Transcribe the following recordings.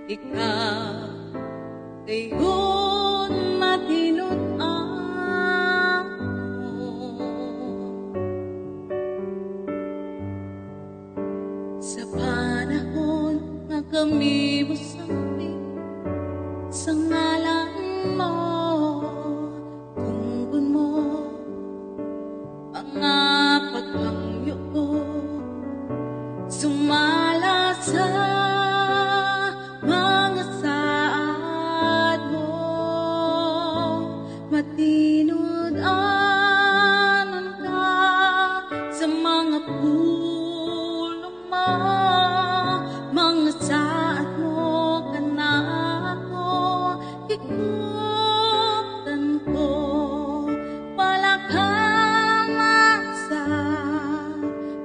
ikaw gayon matinod ako. Sa panahon na kami musambit sa ngalan mo, tungkol mo mga paghangyo ko, sumala sa mga saad mo, matinod-anon ka sa mga pulong mo, mga saad mo kanako, ikutan ko, palakhan sa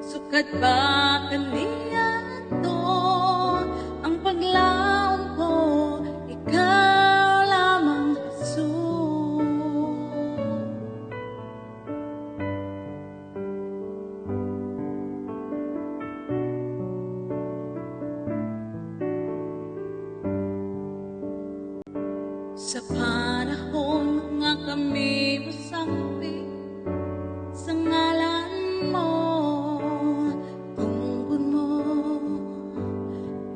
sukat ba kaniya to, ang paglaom ko, ikaw lamang Jesus. Sa panahon nga kami musambit sa ngalan mo, tungkol mo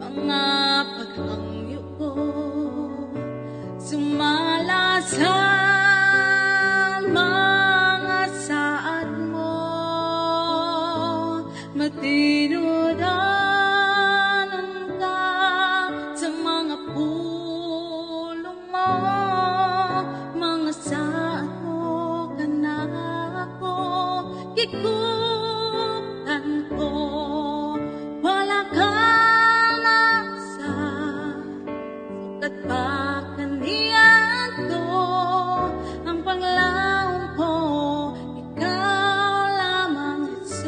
mga paghangyo ko, sumala sa mga saad mo, matinod-anon ka sa mga pulong mo, mga saad mo kanako, ikutan ko, wala ka na sa sukat pa kaniya to, ang panglaom ko, ikaw lamang Jesus.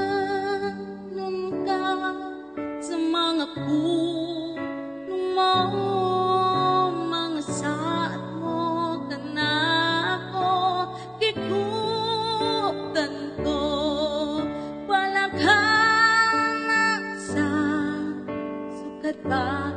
Matinod-anon ka sa mga pulong mo, mga saad mo kanako, ikutan ko, palakhan sa sukat ba